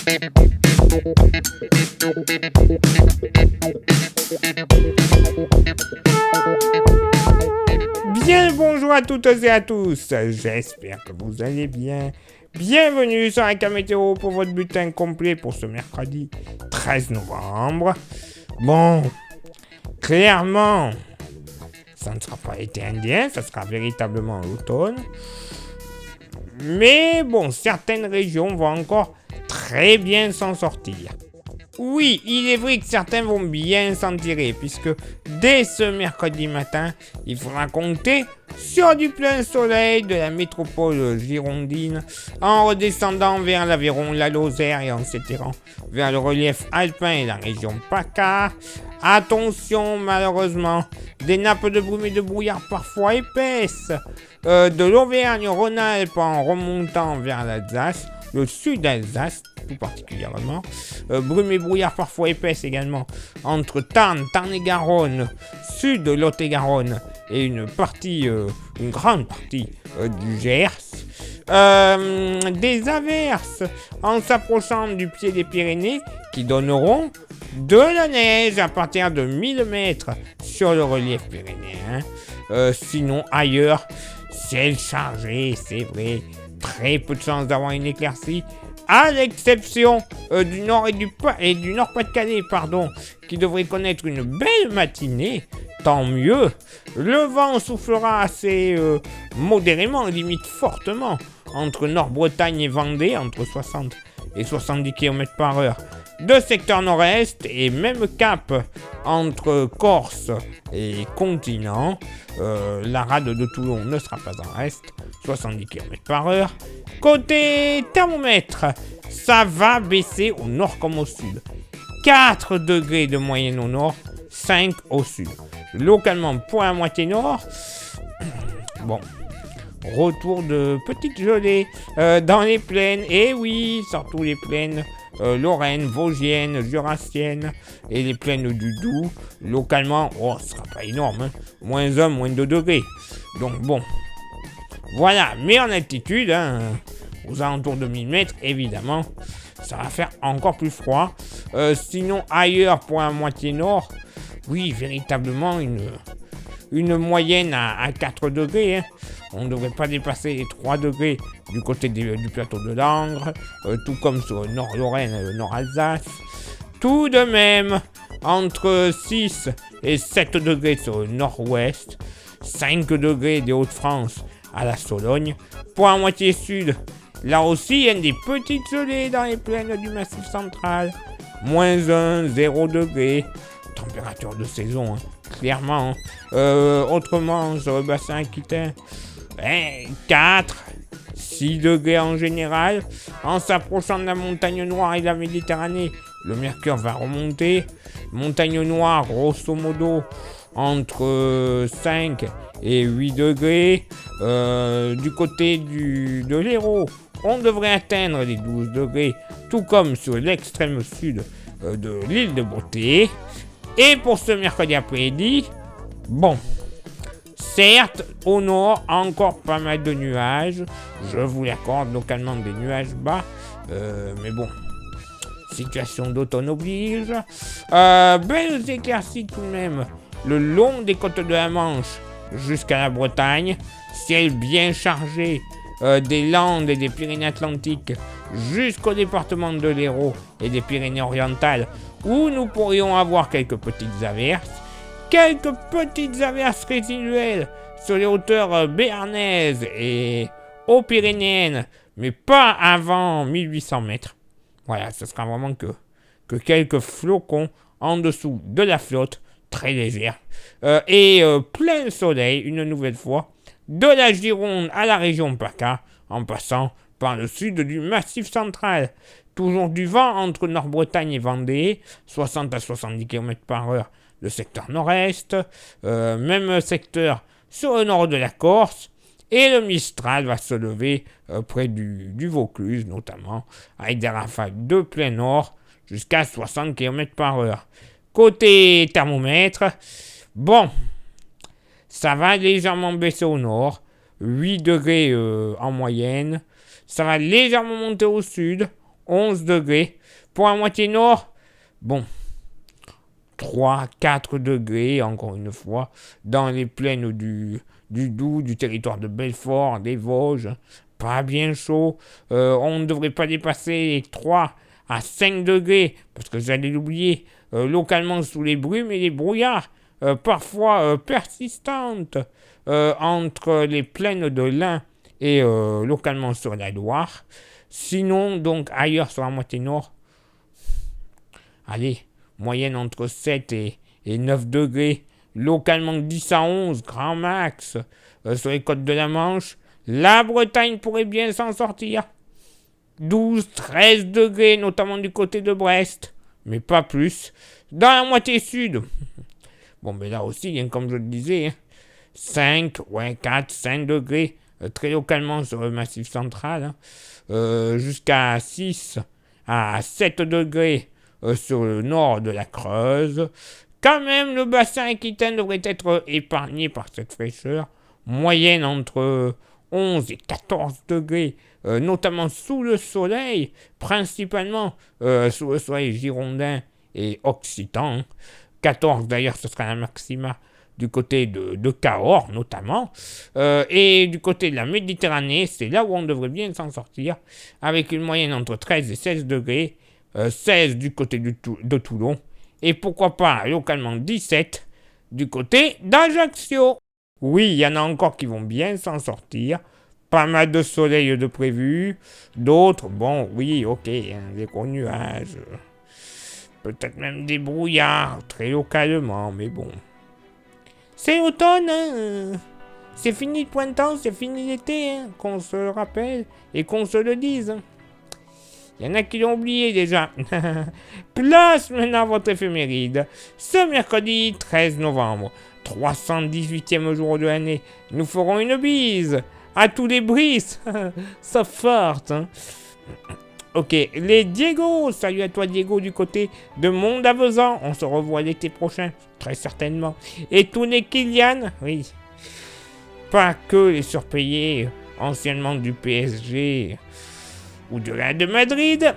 Bien le bonjour à toutes et à tous, j'espère que vous allez bien. Bienvenue sur un météo pour votre bulletin complet pour ce mercredi 13 novembre. Bon, clairement, ça ne sera pas été indien, ça sera véritablement l'automne. Mais bon, certaines régions vont encore très bien s'en sortir. Oui, il est vrai que certains vont bien s'en tirer, puisque dès ce mercredi matin, il faudra compter sur du plein soleil de la métropole girondine, en redescendant vers l'Aveyron, la Lozère et en s'étirant vers le relief alpin et la région PACA. Attention, malheureusement, des nappes de brume et de brouillard parfois épaisses, de l'Auvergne-Rhône-Alpes en remontant vers l'Alsace, le sud d'Alsace tout particulièrement, brume et brouillard parfois épaisses également entre Tarn et Garonne, sud de Lot-et-Garonne et une grande partie du Gers. Des averses en s'approchant du pied des Pyrénées qui donneront de la neige à partir de 1000 mètres sur le relief pyrénéen. Sinon ailleurs, ciel chargé, c'est vrai, très peu de chances d'avoir une éclaircie, à l'exception du Nord et du Nord-Pas-de-Calais, qui devrait connaître une belle matinée. Tant mieux. Le vent soufflera assez modérément, limite fortement, entre Nord-Bretagne et Vendée, entre 60 et 70 km/h. De secteur nord-est et même cap entre Corse et continent. La rade de Toulon ne sera pas en reste, 70 km/h. Côté thermomètre, ça va baisser au nord comme au sud. 4 degrés de moyenne au nord, 5 au sud. Localement pour la moitié nord, bon, retour de petites gelées dans les plaines, et oui, surtout les plaines Lorraine, Vosgienne, Jurassienne et les plaines du Doubs. Localement, ce sera pas énorme, hein, moins 1, moins 2 degrés. Donc bon, voilà, mais en altitude, aux alentours de 1000 mètres, évidemment, ça va faire encore plus froid. Sinon, ailleurs, pour la moitié nord, oui, véritablement, une moyenne à 4 degrés. On ne devrait pas dépasser les 3 degrés du côté du plateau de Langres, tout comme sur le Nord-Lorraine et le Nord-Alsace. Tout de même, entre 6 et 7 degrés sur le Nord-Ouest, 5 degrés des Hauts-de-France à la Sologne. Pour la moitié sud, là aussi, il y a des petites gelées dans les plaines du Massif central. Moins 1, 0 degré. Température de saison, clairement. Autrement, sur le bassin aquitain, 4, 6 degrés en général. En s'approchant de la montagne noire et de la Méditerranée, le mercure va remonter. Montagne noire, grosso modo, entre 5 et 8 degrés. Du côté de l'Hérault, on devrait atteindre les 12 degrés, tout comme sur l'extrême sud de l'île de Beauté. Et pour ce mercredi après-midi, bon, certes, au nord, encore pas mal de nuages. Je vous l'accorde, localement des nuages bas. Mais bon, situation d'automne oblige. Belles éclaircies tout de même, le long des côtes de la Manche jusqu'à la Bretagne. Ciel bien chargé des Landes et des Pyrénées-Atlantiques jusqu'au département de l'Hérault et des Pyrénées-Orientales, où nous pourrions avoir quelques petites averses. Quelques petites averses résiduelles sur les hauteurs béarnaises et aux Pyrénéennes, mais pas avant 1800 mètres. Voilà, ce sera vraiment que quelques flocons en dessous de la flotte, très légère. Et plein soleil, une nouvelle fois, de la Gironde à la région PACA, en passant par le sud du Massif central. Toujours du vent entre Nord-Bretagne et Vendée, 60 à 70 km/h le secteur nord-est, même secteur sur le nord de la Corse, et le Mistral va se lever près du Vaucluse notamment, avec des rafales de plein nord jusqu'à 60 km/h. Côté thermomètre, bon, ça va légèrement baisser au nord, 8 degrés en moyenne, ça va légèrement monter au sud, 11 degrés. Pour la moitié nord, bon, 3, 4 degrés, encore une fois, dans les plaines du Doubs, du territoire de Belfort, des Vosges, pas bien chaud. On ne devrait pas dépasser les 3 à 5 degrés, parce que j'allais l'oublier, localement sous les brumes et les brouillards, parfois persistantes, entre les plaines de l'Ain et localement sur la Loire. Sinon, donc ailleurs sur la moitié nord, allez, moyenne entre 7 et 9 degrés, localement 10 à 11, grand max, sur les côtes de la Manche. La Bretagne pourrait bien s'en sortir. 12, 13 degrés, notamment du côté de Brest, mais pas plus. Dans la moitié sud, bon, mais là aussi, comme je le disais, 5, 4, 5 degrés, très localement sur le massif central, jusqu'à 6 à 7 degrés sur le nord de la Creuse. Quand même, le bassin aquitain devrait être épargné par cette fraîcheur, moyenne entre 11 et 14 degrés, notamment sous le soleil, principalement sous le soleil girondin et occitan. 14 d'ailleurs, ce sera la maxima du côté de Cahors notamment, et du côté de la Méditerranée, c'est là où on devrait bien s'en sortir, avec une moyenne entre 13 et 16 degrés, 16 du côté de Toulon, et pourquoi pas localement 17 du côté d'Ajaccio. Oui, il y en a encore qui vont bien s'en sortir, pas mal de soleil de prévu, d'autres, bon, oui, ok, des gros nuages, peut-être même des brouillards, très localement, mais bon. C'est automne, hein. C'est fini le printemps, c'est fini l'été, hein, qu'on se le rappelle et qu'on se le dise. Il y en a qui l'ont oublié déjà. Place maintenant votre éphéméride. Ce mercredi 13 novembre, 318e jour de l'année, nous ferons une bise à tous les Brices. Ça forte, hein. Ok, les Diego, salut à toi Diego du côté de Mont-d'Avezan, on se revoit l'été prochain, très certainement. Et tous les Kylian, oui, pas que les surpayés anciennement du PSG ou de la de Madrid,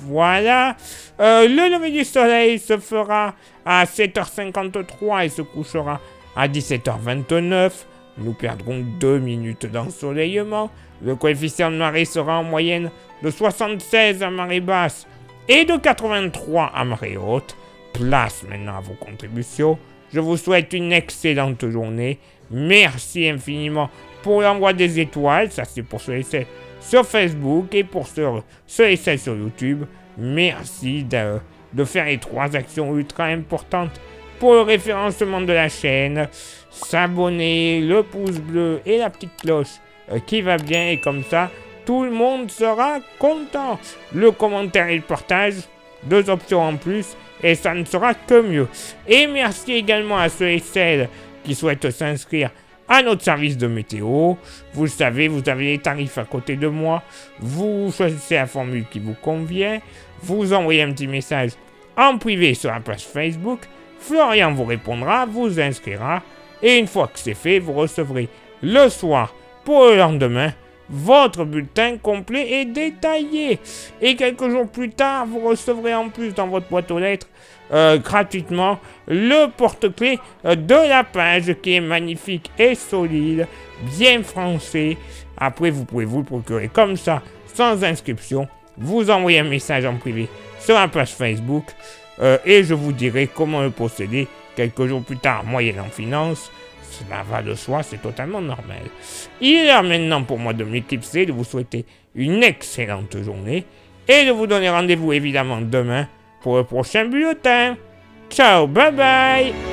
voilà. Le lever du soleil se fera à 7h53 et se couchera à 17h29. Nous perdrons 2 minutes d'ensoleillement. Le coefficient de marée sera en moyenne de 76 à marée basse et de 83 à marée haute. Place maintenant à vos contributions. Je vous souhaite une excellente journée. Merci infiniment pour l'envoi des étoiles. Ça, c'est pour ceux et celles sur Facebook et pour ceux et celles sur YouTube. Merci de faire les 3 actions ultra importantes pour le référencement de la chaîne. S'abonner, le pouce bleu et la petite cloche qui va bien, et comme ça tout le monde sera content. Le commentaire et le partage, 2 options en plus, et ça ne sera que mieux. Et merci également à ceux et celles qui souhaitent s'inscrire à notre service de météo. Vous le savez, vous avez les tarifs à côté de moi, vous choisissez la formule qui vous convient, vous envoyez un petit message en privé sur la page Facebook, Florian vous répondra, vous inscrira, et une fois que c'est fait, vous recevrez le soir pour le lendemain votre bulletin complet et détaillé. Et quelques jours plus tard, vous recevrez en plus dans votre boîte aux lettres gratuitement le porte-clés de la page qui est magnifique et solide, bien français. Après, vous pouvez vous le procurer comme ça, sans inscription. Vous envoyez un message en privé sur la page Facebook et je vous dirai comment le posséder quelques jours plus tard, moyennant finance. Cela va de soi, c'est totalement normal. Il est là maintenant pour moi de m'éclipser, de vous souhaiter une excellente journée et de vous donner rendez-vous évidemment demain pour le prochain bulletin. Ciao, bye bye!